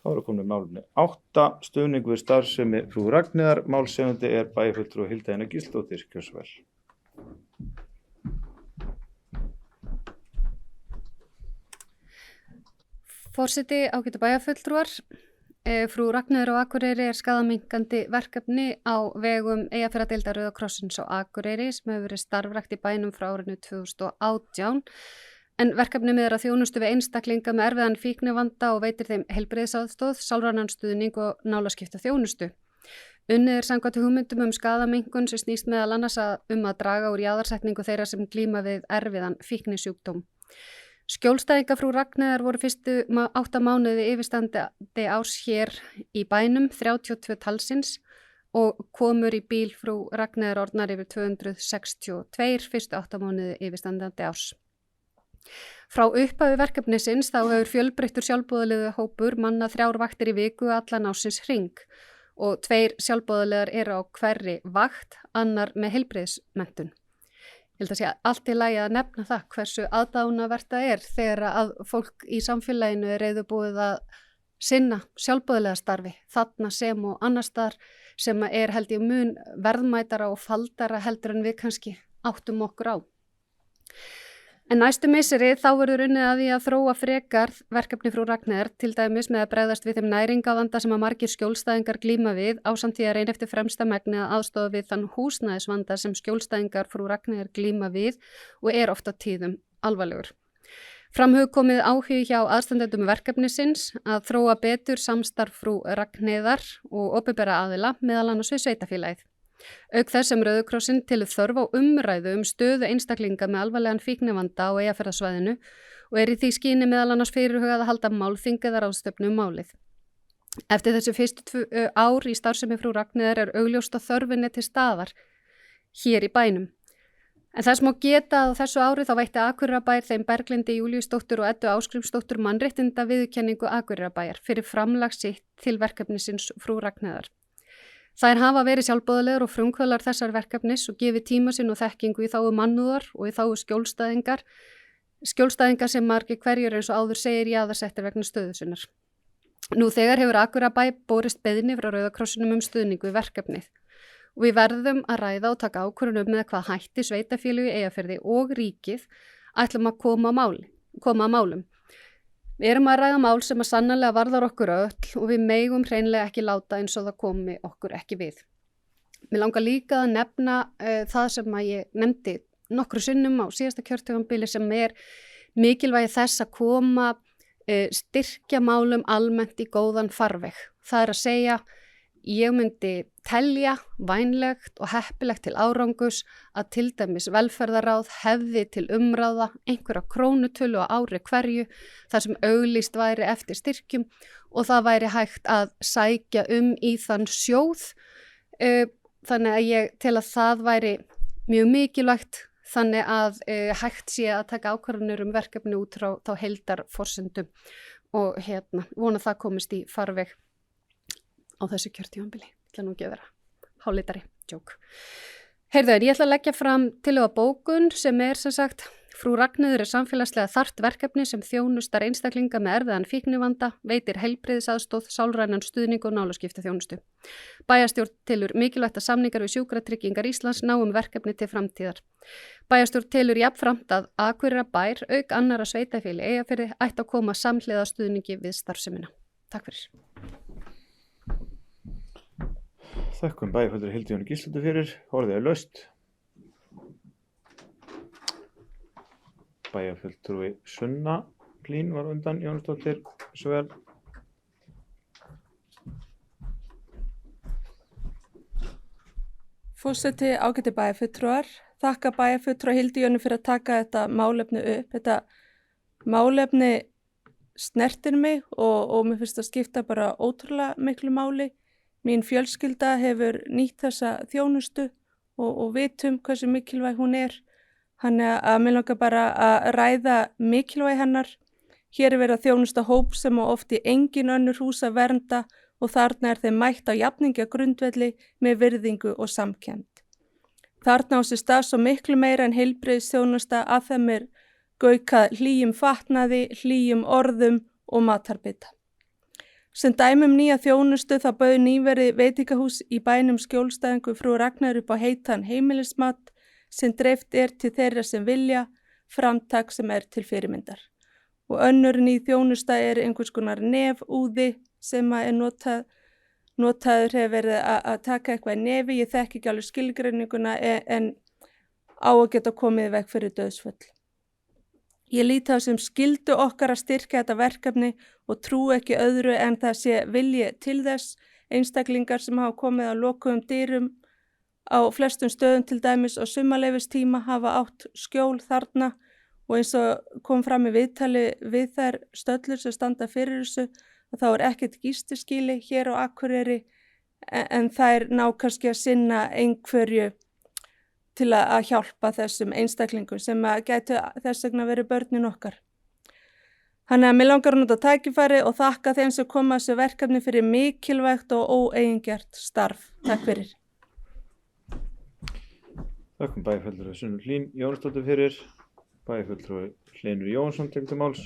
Þá erum komin málefni 8, stuðning við starfsemi frú Ragnheiðar, málshefjandi bæjarfulltrúi Hilda Einar Gísladóttir, gjörðu svo vel. Forseti, ágætu bæjarfulltrúar, frú Ragnheiður á Akureyri skaðaminnkandi verkefni á vegum Eyjafjarðardeildar Rauða krossins á Akureyri sem hefur verið starfrækt í bænum frá árinu 2018. En verkefni miðar að þjónustu við einstaklinga með erfiðan fíknivanda og veitir þeim heilbrigðisaðstoð, sálrænan stuðning og nálaskipta þjónustu. Unnið samkvæmt hugmyndum skaðaminnkun sem snýst meðal annars að draga úr jaðarsetningu þeirra sem glíma við erfiðan fíknisjúkdóm. Skjólstæðingar frú Ragnheiðar voru fyrstu 8 mánuði yfirstandandi árs hér í bænum, 32 talsins, og komur í bíl frú Ragnheiðar orðnar yfir 262 fyrstu 8 mánuði yfirstandandi árs. Frá upphafi verkefnisins þá hefur fjölbreyttur sjálfboðaliða hópur manna 3 vaktir í viku allan ársins hring og 2 sjálfboðaliðar eru á hverri vakt, annar með heilbrigðismenntun. Ég held að sé allt í lagi að nefna það hversu aðdánavert það þegar að fólk í samfélaginu reiðubúið að sinna sjálfboðaliða starfi þarna sem og annars staðar sem held ég mun verðmætara og faldara heldur en við kannski áttum okkur á. En næstu misseri þá verður unnið að því að þróa frekar verkefni frú Ragnheiðar til dæmis með að bregðast við þeim næringavanda sem að margir skjólstæðingar glíma við ásamt því að reyna eftir fremsta megni að aðstoða við þann húsnæðisvanda sem skjólstæðingar frú Ragnheiðar glíma við og oft á tíðum alvarlegur. Fram hefur komið áhugi hjá aðstandendum verkefnisins að þróa betur samstarf frú Ragnheiðar og opinbera aðila meðal annars við sveitarfélagið. Auk þess sem Rauði krossinn telur þörf á umræðu stöðu einstaklinga með alvarlegan fíknivanda á Eyjafjarðarsvæðinu og í því skyni meðal annars fyrirhugað að halda málþing eða ráðstefnu málið. Eftir þessi fyrstu 2 ár í starfsemi frú Ragnheiðar augljóst að þörfin til staðar hér í bænum. En þess má geta að á þessu ári þá veitti Akureyrarbær þeim Berglindi Júlíusdóttur og Eddu Ásgrímsdóttur mannréttinda viðurkenningu Akureyrarbæjar fyrir framlag sitt til verkefnisins frú Ragnheiðar. Þær hafa verið sjálfboðaliðar og frumkvöðlar þessar verkefnis og gefið tíma sinn og þekkingu í þágu mannúðar og í þágu skjólstæðingar sem margir hverjur eins og áður segir jaðarsettir vegna stöðu sinnar. Nú þegar hefur Akureyrarbæ borist beiðni frá Rauða krossinum stuðningu við verkefnið og við verðum að ræða og taka ákvörðun með hvað hætti sveitarfélög í Eyjafirði og ríkið ætlum að koma að málum. Við erum að ræða mál sem að sannarlega varðar okkur öll og við megum hreinlega ekki láta eins og það komi okkur ekki við. Mér langar líka að nefna það sem að ég nefndi nokkru sinnum á síðasta kjörtímabili sem mikilvægi þess að koma styrkja málum almennt í góðan farveg. Það að segja, ég myndi telja vænlegt og heppilegt til árangus að til dæmis velferðarráð hefði til umræða einhverja krónutölu á ári hverju þar sem auglýst væri eftir styrkjum og það væri hægt að sækja í þann sjóð. Þannig að ég tel að það væri mjög mikilvægt þannig að hægt sé að taka ákvarðanir verkefni út frá þá heildarforsendum og vona það komist í farveg á þessu kjörtímabili. Ég ætla nú ekki að vera hálítari, djók. Heyrðu, ég ætla að leggja fram tillögu bókun sem sem sagt frú Ragnheiður samfélagslega þarft verkefni sem þjónustar einstaklinga með erfiðan fíknivanda, veitir heilbrigðisaðstoð, sálrænan stuðning og nálaskipta þjónustu. Bæjarstjórn telur mikilvægt að samningar við Sjúkratryggingar Íslands ná verkefni til framtíðar. Bæjarstjórn telur jafnframt að Akureyrarbær auk annarra sveitarfélaga í Eyjafirði ætti að koma samhliða stuðningi við starfsemina. Takk fyrir. Þökkum bæjarfulltrúi Hildu Einar Gísladóttur fyrir, orðið laust. Bæjarfulltrúi Sunna Hlín var undan Jónsdóttir, svo vel. Forseti, ágæti bæjarfulltrúar, þakka bæjarfulltrúa Hildu Jónu fyrir að taka þetta málefni upp. Þetta málefni snertir mig og mér finnst að skipta bara ótrúlega miklu máli. Mín fjölskylda hefur nýtt þessa þjónustu og vitum hversu mikilvæg hún Þannig að mér langar bara að ræða mikilvægi hennar. Hér verið að þjónusta hóp sem á oft í engin önnur hús að vernda og þarna þeim mætt á jafningja grundvelli með virðingu og samkennd. Þarna á sér stað svo miklu meira en heilbrigðisþjónusta að þeim gaukað hlýjum fatnaði, hlýjum orðum og matarbita. Sem dæmi nýja þjónustu þá bauð nýverið veitingahús í bænum Skjólstæðingu frú Ragnar upp á heitan heimilismat sem dreift til þeirra sem vilja, framtak sem til fyrirmyndar. Og önnur ný þjónusta einhvers konar nefúði sem notaður hefur verið að taka eitthvað í nefi. Ég þekki ekki alveg skilgreininguna en á að geta komið veg fyrir dauðsföll. Ég lít það sem skyldu okkar að styrkja þetta verkefni og trú ekki öðru en það sé vilji til þess. Einstaklingar sem hafa komið á lokuðum dyrum á flestum stöðum til dæmis á sumarleyfistíma hafa átt skjól þarna og eins og kom fram í viðtali við þær stöllur sem standa fyrir þessu að þá ekkert gistiskýli hér á Akureyri en þær ná kannski að sinna einhverju til að hjálpa þessum einstaklingum sem gætu þess vegna verið börnin okkar. Þannig að mig langar að nota tækifæri og þakka þeim sem koma að þessu verkefni fyrir mikilvægt og óeigingjarnt starf. Takk fyrir. Þakkum bæjarfulltrúa Sunnu Hlín Jónsdóttur fyrir, bæjarfulltrúa Hlynur Jónsson tekur til máls.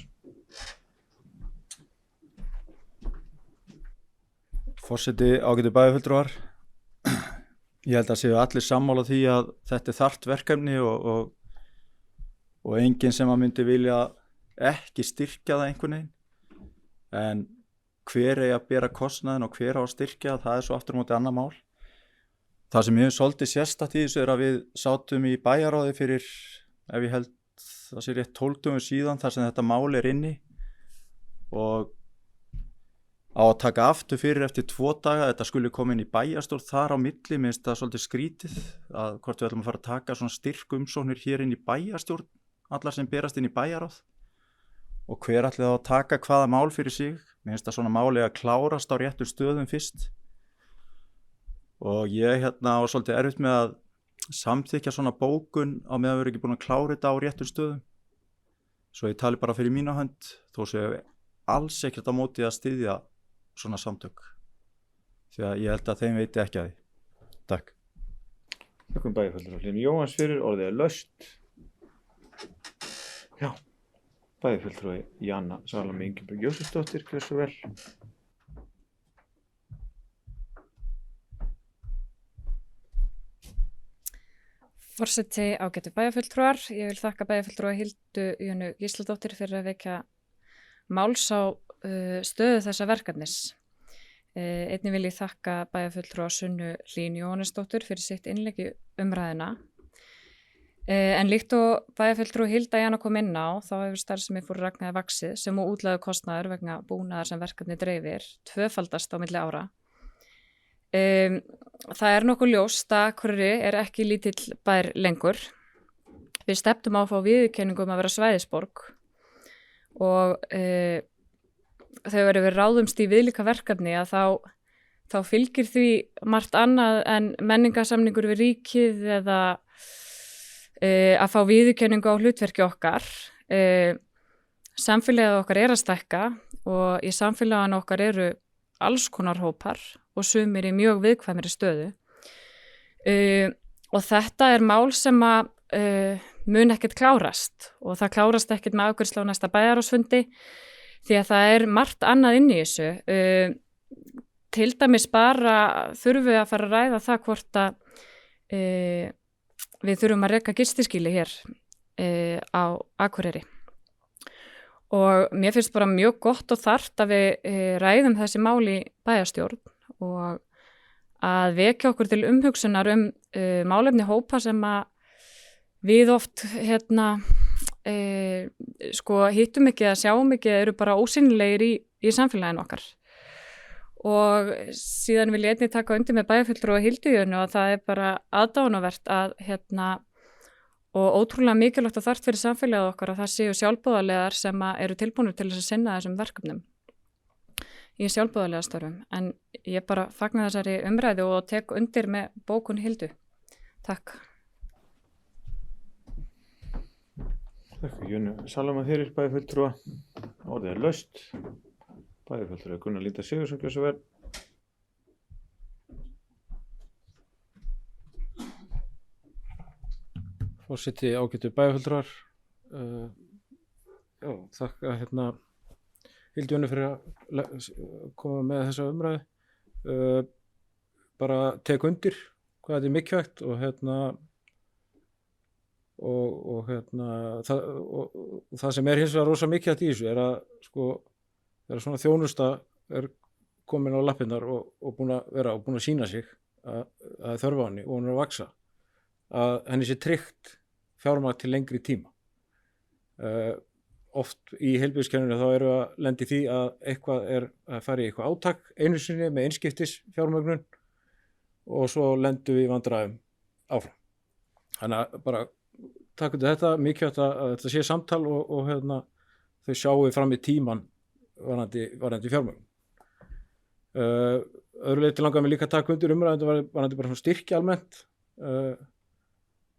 Forseti, ágætu bæjarfulltrúar. Ég held að séu allir sammála því að þetta þarft verkefni og enginn sem að myndi vilja ekki styrkja það einhvern veginn. En hver eigi að bera kostnaðinn og hver á að styrkja, það svo aftur á móti annað mál. Það sem ég hef svolítið sérstakt í þessu að við sátum í bæjarráði fyrir, ef ég held það sé rétt 12 dögum síðan þar sem þetta mál inni og á að taka aftur fyrir eftir 2 daga, þetta skulle koma inn í bæjarstjórn þar á milli, minnst það svolítið skrítið að hvort við ætlum að fara að taka svona styrkumsóknir hér inn í bæjarstjórn, allar sem berast inn í bæjarráð og hver ætli þá að taka hvaða mál fyrir sig, minnst það svona máli að klárast á réttu stöðum fyrst og ég á svolítið erfitt með að samþykkja svona bókun á meðan við erum ekki búin að klára þetta á réttu stöðum, svo ég tali bara fyrir mína hönd, þó sem alls ekkert á móti að styðja svona samtök því að ég held að þeim veiti ekki að því. Takk. Þakkum bæjarfulltrúa Hlynur Jóhanns fyrir, orðið laust. Já, bæjarfulltrúa Jana Salome Ingibjörg Jósefsdóttir, hversu vel? Forseti, ágætu bæjarfulltrúar. Ég vil þakka bæjarfulltrúa Hildu Jönu Gísladóttir fyrir að vekja máls á stöðu þessa verkefnis. Einnig vil ég þakka bæjarfulltrúa Sunnu Hlín Jóhannesdóttur fyrir sitt innlegg í umræðuna. En líkt og bæjarfulltrúa Hilda Jana kom inn á, þá hefur starfsemi frú Ragnheiðar vaxið sem og útlagður kostnaður vegna búnaðar sem verkefni dreifir tvöfaldast á milli ára. Það nokkuð ljóst að Akureyri ekki lítill bær lengur. Við stefnum á að fá viðurkenningu að vera svæðisborg og þegar við ráðumst í viðlíka verkefni að þá fylgir því margt annað en menningarsamningur við ríkið eða að fá viðurkenningu á hlutverki okkar. Samfélagið okkar að stækka og í samfélaginu okkar eru alls konar hópar og sumir í mjög viðkvæmri stöðu. Og þetta mál sem að mun ekkert klárast og það klárast ekkert með afgreiðslu á næsta bæjarráðsfundi því að það margt annað inn í þessu. Til dæmis bara þurfum við að fara að ræða það hvort að við þurfum að reka gistiskýli hér á Akureyri. Og mér finnst bara mjög gott og þarft að við ræðum þessi mál í bæjarstjórn og að vekja okkur til umhugsunar málefni hópa sem að við oft hittum ekki að sjáum ekki eru bara ósýnilegir í samfélaginu okkar. Og síðan vil ég einnig taka undir með bæjarfulltrúa Hildu Jönu að það bara aðdáunarvert að og ótrúlega mikilvægt og þarft fyrir samfélagið okkar að það séu sjálfboðaliðar sem eru tilbúnir til þess að sinna þessum verkefnum í sjálfboðaliðastörfum. En ég bara fagna þessari umræðu og tek undir með bókun Hildu. Takk. Takk Jönu Salome fyrir, bæjarfulltrúa. Orðið laust. Bæjarfulltrúa Gunnar Líta Sigurðsson, hversu vel? Forseti, ágætu bæjarfulltrúar. Þakka Hildi Jónu fyrir að koma með þessa umræðu. Bara tek undir hvað þetta er mikilvægt og það sem er hins vegar rosa mikilvægt í þessu er að sko þegar svona þjónusta er komin á lappirnar og búin að sýna sig að þörfa á henni og hún er að vaxa, að henni sé tryggt fjármagn til lengri tíma. Oft í heilbrigðiskerfinu þá eru að lendi því að eitthvað er að fara í eitthvað átak einu sinni með einskiptis fjármögnun og svo lendum við í vandræðum áfram. Þannig að bara taka undir þetta, mikilvægt að þetta sé samtal og þau sjáu fram í tíman varðandi fjármögnun. Öðru leyti langar mig líka að taka undir umræðum varðandi bara svona styrki almennt.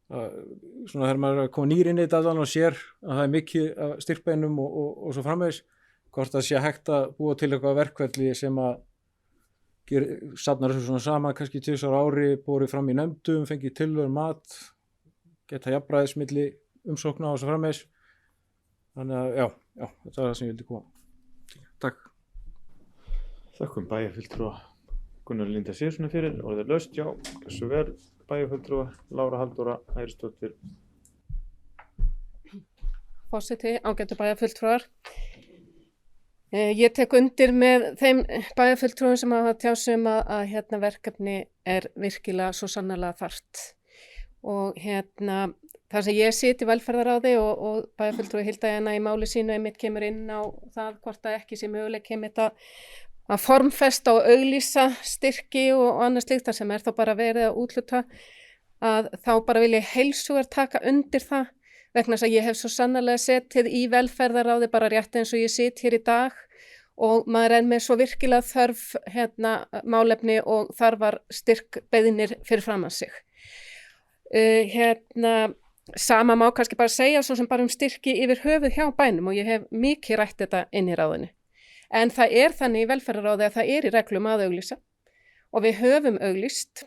Svona þegar maður er að koma nýr inn í þetta allan og sér að það er mikið af styrkbeinum og svo framvegis, hvort það sé hægt að búa til eitthvað verkferli sem að safnar þessu svona saman, kannski 2 ári, borið fram í nefndum, fengið tillögur mat, geta jafnræðis milli umsókna og svo framvegis. Þannig að já, þetta er það sem ég vildi koma. Takk. Þökkum bæjarfulltrúa Gunnar Linda Sigurðssyni fyrir, orðið laust, já, hversu vel. Bæjarfulltrúa Lára Halldóra Hærisdóttir. Forseti, ágætu bæjarfulltrúar. Ég tek undir með þeim bæjarfulltrúum sem hafa tjáð sig að verkefni er virkilega svo sannarlega þarft. Og þar sem ég sit í velferðaráði og bæjarfulltrúi Hilda Jana í máli sínu einmitt kemur inn á það hvort að ekki sé möguleik einmitt að formfesta og auglýsa styrki og annað slíkt þar sem er þá bara verið að úthluta, að þá bara vil ég heilshugar taka undir það vegna þess að ég hef svo sannarlega setið í velferðaráði bara rétt eins og ég sit hér í dag og maður er með svo virkilega þörf málefni og þarfar styrkbeiðnir fyrir framan sig. Sama má kannski bara segja svo sem bara styrki yfir höfuð hjá bænum og ég hef mikið rætt þetta inn í ráðinu. En það er þannig í velferðaráði að það er í reglum að auglýsa og við höfum auglýst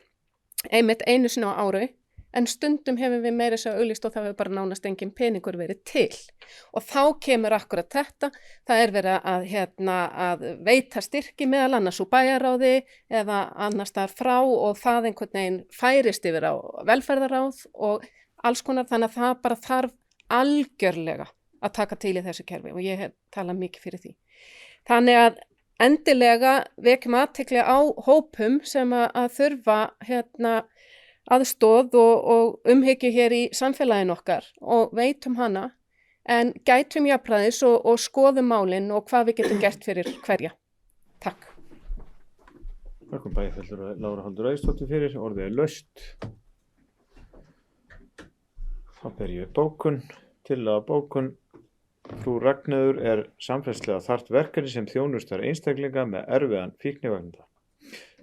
einmitt einu sinni á ári en stundum hefum við meira þess að auglýst og það hefur bara nánast engin peningur verið til. Og þá kemur akkurat þetta, það er verið að veita styrki meðal annars úr bæjarráði eða annars þar frá og það einhvern veginn færist yfir á velferðaráð og alls konar þannig að það bara þarf algjörlega að taka til í þessu kerfi og ég hef talað mikið fyrir því. Þannig að endilega vekjum athygli á hópum sem að þurfa aðstoð og umhyggju hér í samfélaginu okkar og veitum hana en gætum jafnræðis og skoðum málin og hvað við getum gert fyrir hverja. Takk. Þakkum bæjarfulltrúa Lára Halldóra Hærisdóttir fyrir, orðið er laust. Þá ber ég upp bókun, tillaga bókun. Frú Ragnheiður er samfélagslega þarft verkefni sem þjónustar einstaklinga með erfiðan fíknivanda.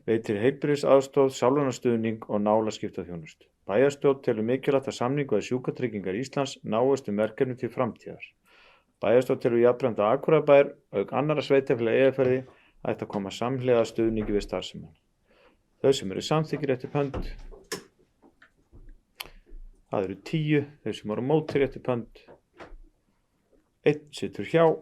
Veitir heilbrigðisaðstoð, sálranastuðning og nálaskiptaþjónustu. Bæjarstjórn telur mikilvægt að samningur við Sjúkratryggingar Íslands náist verkefni til framtíðar. Bæjarstjórn telur jafnframt að Akureyrarbær auk annarra sveitarfélaga í Eyjafirði ætti að koma samhliða stuðningi við starfsemina. Þau sem eru samþykkir eftir pönd. Það eru 10, þau sem eru mótir eftir pönd. 1 situr hjá.